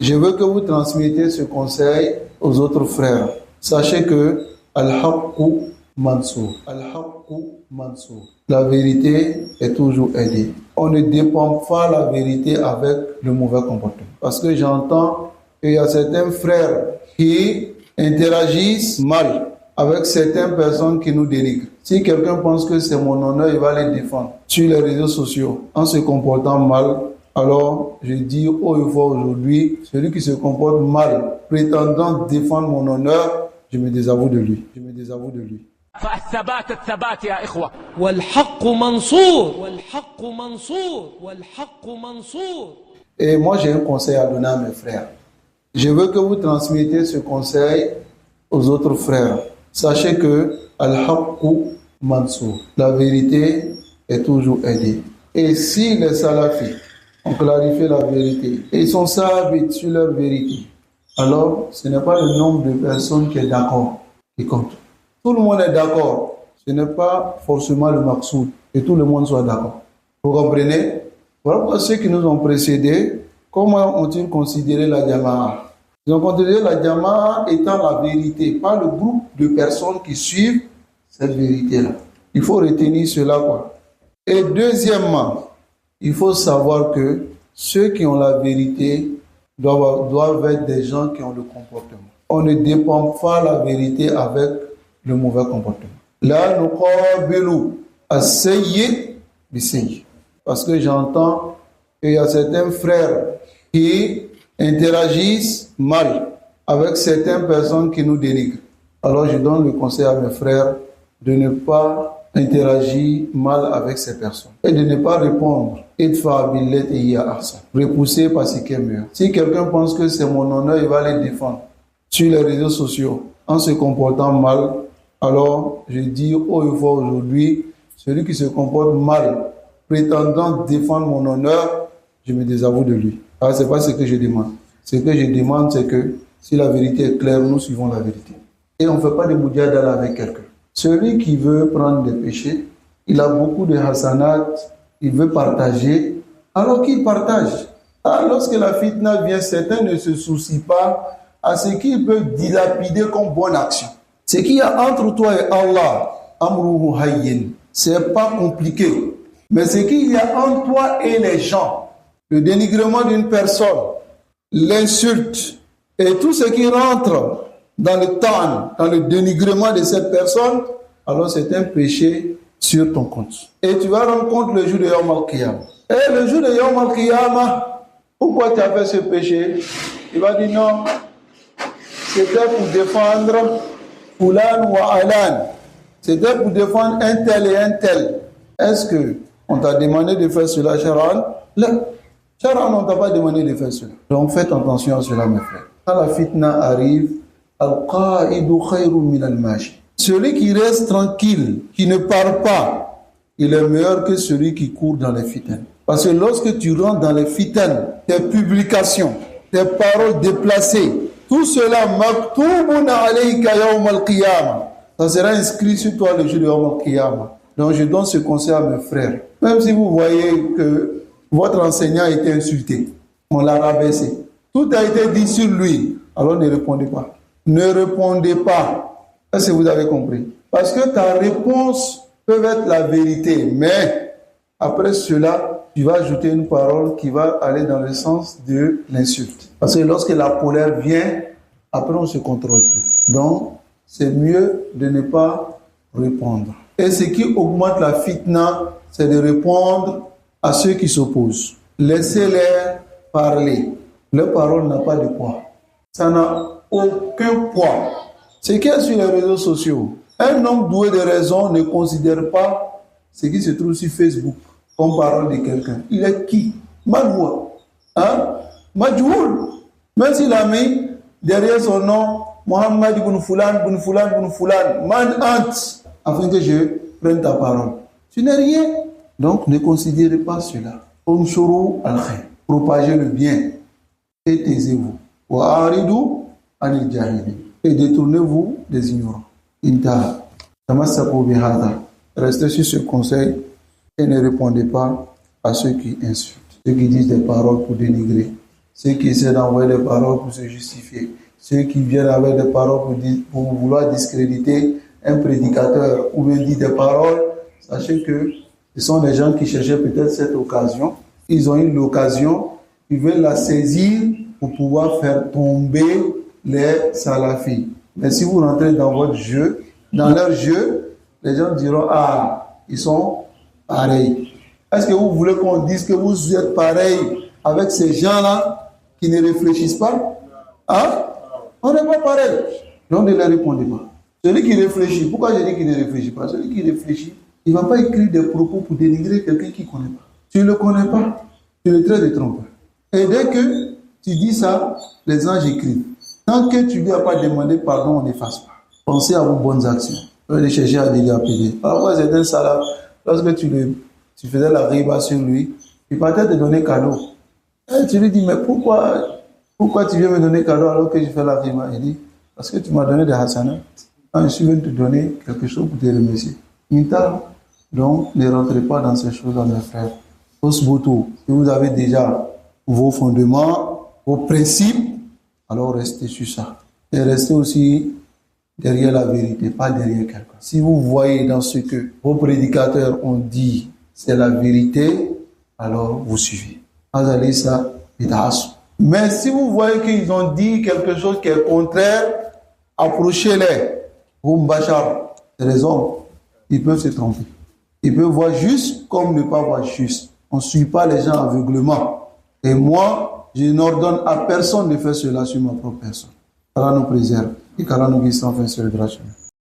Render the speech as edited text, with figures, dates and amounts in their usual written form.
Je veux que vous transmettez ce conseil aux autres frères. Sachez que Al-Haqqu Mansour. Al-Haqqu Mansour. La vérité est toujours aidée. On ne dépend pas la vérité avec le mauvais comportement. Parce que j'entends qu'il y a certains frères qui interagissent mal avec certaines personnes qui nous dénigrent. Si quelqu'un pense que c'est mon honneur, il va les défendre sur les réseaux sociaux en se comportant mal. Alors, je dis haut et fort aujourd'hui, celui qui se comporte mal, prétendant défendre mon honneur, je me désavoue de lui. Je me désavoue de lui. فالثبات الثبات يا إخوة. والحق منصور والحق منصور والحق منصور. Et moi, j'ai un conseil à donner à mes frères. Je veux que vous transmettez ce conseil aux autres frères. Sachez que Al-Haqqu Mansour. La vérité est toujours aidée. Et si les salafis ont clarifié la vérité et ils sont sabites sur leur vérité, alors ce n'est pas le nombre de personnes qui est d'accord qui compte. Tout le monde est d'accord. Ce n'est pas forcément le maqsoud que tout le monde soit d'accord. Vous comprenez? Voilà pourquoi ceux qui nous ont précédés, comment ont-ils considéré la Jama'a? Ils ont considéré la Jama'a étant la vérité, pas le groupe de personnes qui suivent cette vérité-là. Il faut retenir cela, quoi. Et deuxièmement, il faut savoir que ceux qui ont la vérité doivent être des gens qui ont le comportement. On ne dépend pas la vérité avec le mauvais comportement. Là, nous qabilu as-sayyi bis-sayyi. Parce que j'entends qu'il y a certains frères qui interagissent mal avec certaines personnes qui nous dénigrent. Alors je donne le conseil à mes frères de ne pas interagir mal avec ces personnes et de ne pas répondre repousser par ce qui est meilleur. Si quelqu'un pense que c'est mon honneur, il va les défendre sur les réseaux sociaux en se comportant mal. Alors je dis haut et fort aujourd'hui, celui qui se comporte mal prétendant défendre mon honneur, je me désavoue de lui. Alors c'est pas ce que je demande. Ce que je demande, c'est que si la vérité est claire, nous suivons la vérité. Et on ne fait pas de moudjadala avec quelqu'un. Celui qui veut prendre des péchés, il a beaucoup de hasanat, il veut partager, alors qu'il partage. Alors, lorsque la fitna vient, certains ne se soucient pas à ce qu'il peut dilapider comme bonne action. Ce qu'il y a entre toi et Allah, amruhu hayyin, c'est pas compliqué. Mais ce qu'il y a entre toi et les gens, le dénigrement d'une personne, l'insulte et tout ce qui rentre dans le temps, dans le dénigrement de cette personne, alors c'est un péché sur ton compte. Et tu vas rendre compte le jour de Yawm al-Qiyamah. Et le jour de Yawm al-Qiyamah, pourquoi tu as fait ce péché? Il va dire non, c'était pour défendre Fulan ou Alan. C'était pour défendre un tel et un tel. Est-ce que on t'a demandé de faire cela, Sharon? Non. Sharon, on ne t'a pas demandé de faire cela. Donc faites attention à cela, mes frères. Quand la fitna arrive, al-qa'idu khayrun min al-mashi. Celui qui reste tranquille, qui ne parle pas, il est meilleur que celui qui court dans les fitanes. Parce que lorsque tu rentres dans les fitanes, tes publications, tes paroles déplacées, tout cela, maktoubun alayka yawm al-qiyamah, ça sera inscrit sur toi le jour de yawm al-qiyamah. Donc je donne ce conseil à mes frères. Même si vous voyez que votre enseignant a été insulté, on l'a rabaissé, tout a été dit sur lui, alors ne répondez pas. Ne répondez pas. Est-ce que vous avez compris? Parce que ta réponse peut être la vérité, mais après cela, tu vas ajouter une parole qui va aller dans le sens de l'insulte. Parce que lorsque la colère vient, après on ne se contrôle plus. Donc, c'est mieux de ne pas répondre. Et ce qui augmente la fitna, c'est de répondre à ceux qui s'opposent. Laissez-les parler. Leur parole n'a pas de poids. Ça n'a aucun poids. Ce qui est sur les réseaux sociaux, un homme doué de raison ne considère pas ce qui se trouve sur Facebook comme parole de quelqu'un. Il est qui? Malwa. Hein? Majhoul. Même s'il a mis derrière son nom Mohammed ibn Fulan, ibn Fulan, ibn Fulan, man ant, afin que je prenne ta parole. Tu n'es rien. Donc ne considérez pas cela. Umshuru al-khair. Propagez le bien. Et taisez-vous. Wa aridu anil jahili. Et détournez-vous des ignorants. Intaha. Tamassaku bihada. Restez sur ce conseil et ne répondez pas à ceux qui insultent, ceux qui disent des paroles pour dénigrer. ceux qui essaient d'envoyer des paroles pour se justifier, ceux qui viennent avec des paroles pour vouloir discréditer un prédicateur ou bien dire des paroles, sachez que ce sont des gens qui cherchaient peut-être cette occasion. Ils ont eu l'occasion, ils veulent la saisir pour pouvoir faire tomber les salafis. Mais si vous rentrez dans votre jeu, dans leur jeu, les gens diront, ah, ils sont pareils. Est-ce que vous voulez qu'on dise que vous êtes pareil avec ces gens-là qui ne réfléchissent pas? Hein? On n'est pas pareil. Donc ne leur répondez pas. Celui qui réfléchit, pourquoi je dis qu'il ne réfléchit pas? Celui qui réfléchit, il ne va pas écrire des propos pour dénigrer quelqu'un qui ne connaît pas. Tu ne le connais pas, tu le traites de trompeur. Et dès que tu dis ça, les anges écrivent. Tant que tu ne lui as pas demandé pardon, on n'efface pas. Pensez à vos bonnes actions. Vous allez chercher à dégager. Parfois, c'est un salaf. Lorsque tu faisais la riba sur lui, il partait te donner cadeau. Et tu lui dis, mais pourquoi tu viens me donner cadeau alors que je fais la riba? Il dit, parce que tu m'as donné des hasanats. Quand je suis venu te donner quelque chose pour te remercier. Donc, ne rentrez pas dans ces choses-là, mes frères. Osboto, si vous avez déjà vos fondements, vos principes, alors restez sur ça. Et restez aussi derrière la vérité, pas derrière quelqu'un. Si vous voyez dans ce que vos prédicateurs ont dit, c'est la vérité, alors vous suivez. Mais si vous voyez qu'ils ont dit quelque chose qui est contraire, approchez-les. Les hommes, ils peuvent se tromper. Ils peuvent voir juste comme ne pas voir juste. On ne suit pas les gens aveuglement. Et moi, je n'ordonne à personne de faire cela sur ma propre personne. qu'Allah nous préserve et qu'Allah nous guide sans fin sur le droit chemin.